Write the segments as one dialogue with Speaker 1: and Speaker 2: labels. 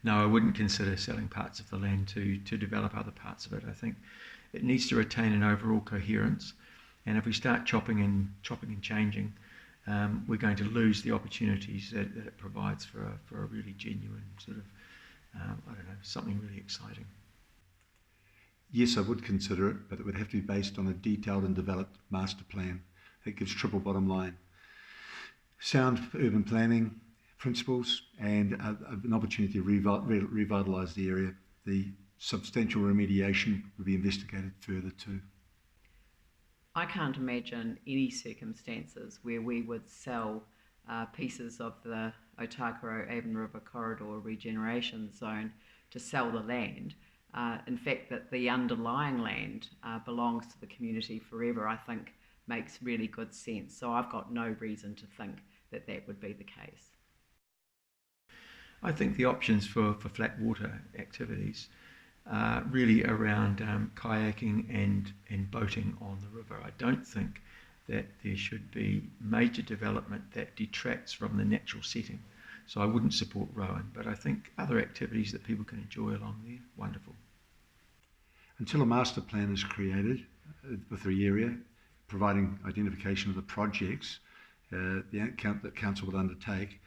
Speaker 1: No, I wouldn't consider selling parts of the land to develop other parts of it. I think it needs to retain an overall coherence, and if we start chopping and changing, we're going to lose the opportunities that it provides for a really genuine sort of, I don't know, something really exciting.
Speaker 2: Yes, I would consider it, but it would have to be based on a detailed and developed master plan that gives triple bottom line, sound urban planning principles, and an opportunity to revitalise the area. The substantial remediation would be investigated further too.
Speaker 3: I can't imagine any circumstances where we would sell pieces of the Otakaro Avon River Corridor regeneration zone to sell the land. In fact, that the underlying land belongs to the community forever, I think makes really good sense. So I've got no reason to think that that would be the case.
Speaker 1: I think the options for flat water activities are really around kayaking and boating on the river. I don't think that there should be major development that detracts from the natural setting. So I wouldn't support rowing, but I think other activities that people can enjoy along there, wonderful.
Speaker 2: Until a master plan is created with the area, providing identification of the projects that council would undertake,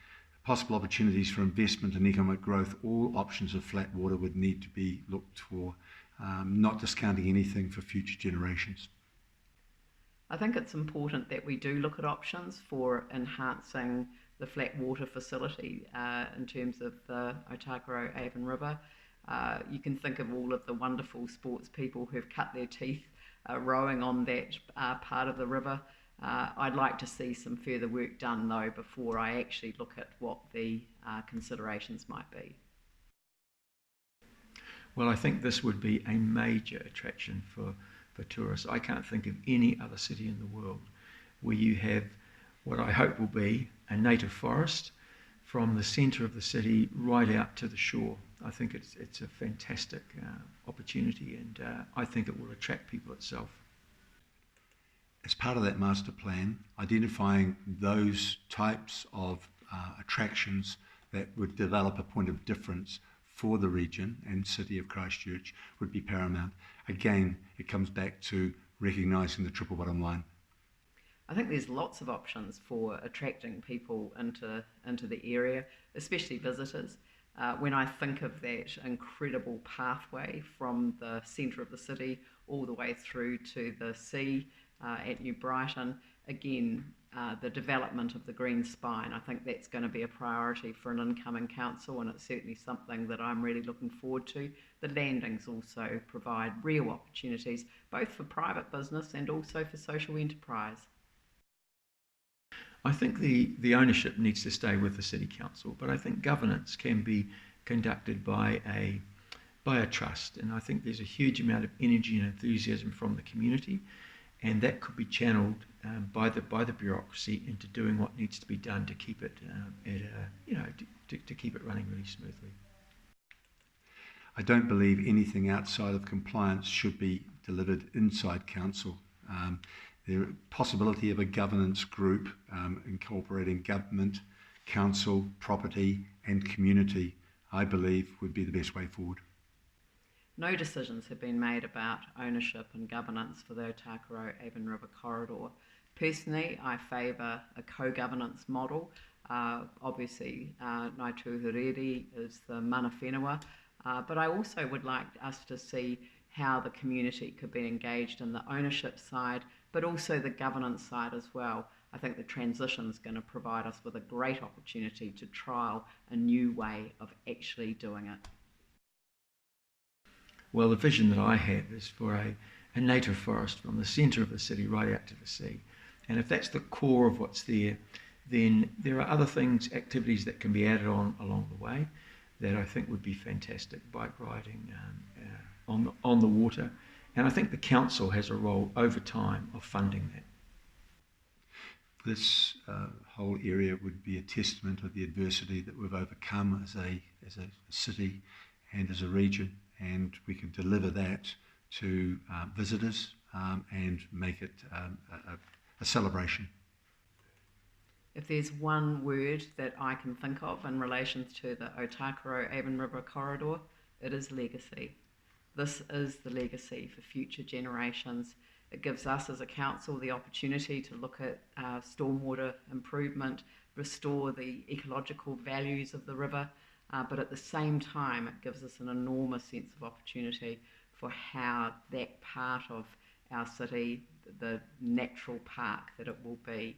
Speaker 2: possible opportunities for investment and economic growth, all options of flat water would need to be looked for, not discounting anything for future generations.
Speaker 3: I think it's important that we do look at options for enhancing the flat water facility in terms of the Otakaro Avon River. You can think of all of the wonderful sports people who've cut their teeth rowing on that part of the river. I'd like to see some further work done though before I actually look at what the considerations might be.
Speaker 1: Well, I think this would be a major attraction for tourists. I can't think of any other city in the world where you have what I hope will be a native forest from the centre of the city right out to the shore. I think it's a fantastic opportunity, and I think it will attract people itself.
Speaker 2: As part of that master plan, identifying those types of attractions that would develop a point of difference for the region and city of Christchurch would be paramount. Again, it comes back to recognising the triple bottom line.
Speaker 3: I think there's lots of options for attracting people into the area, especially visitors. When I think of that incredible pathway from the centre of the city all the way through to the sea at New Brighton, again, the development of the green spine, I think that's going to be a priority for an incoming council, and it's certainly something that I'm really looking forward to. The landings also provide real opportunities, both for private business and also for social enterprise.
Speaker 1: I think the ownership needs to stay with the City Council, but I think governance can be conducted by a trust, and I think there's a huge amount of energy and enthusiasm from the community, and that could be channeled by the bureaucracy into doing what needs to be done to keep it to keep it running really smoothly.
Speaker 2: I don't believe anything outside of compliance should be delivered inside council. The possibility of a governance group incorporating government, council, property and community, I believe, would be the best way forward.
Speaker 3: No decisions have been made about ownership and governance for the Otakaro Avon River Corridor. Personally, I favour a co-governance model. Obviously, Ngāi Tūhuriri is the mana whenua, but I also would like us to see how the community could be engaged in the ownership side, but also the governance side as well. I think the transition is going to provide us with a great opportunity to trial a new way of actually doing it.
Speaker 1: Well, the vision that I have is for a native forest from the centre of the city right out to the sea. And if that's the core of what's there, then there are other things, activities that can be added on along the way that I think would be fantastic. Bike riding on the water. And I think the council has a role over time of funding that.
Speaker 2: This whole area would be a testament of the adversity that we've overcome as a city and as a region, and we could deliver that to visitors and make it a celebration.
Speaker 3: If there's one word that I can think of in relation to the Otakaro Avon River corridor, it is legacy. This is the legacy for future generations. It gives us as a council the opportunity to look at stormwater improvement, restore the ecological values of the river, but at the same time it gives us an enormous sense of opportunity for how that part of our city, the natural park that it will be,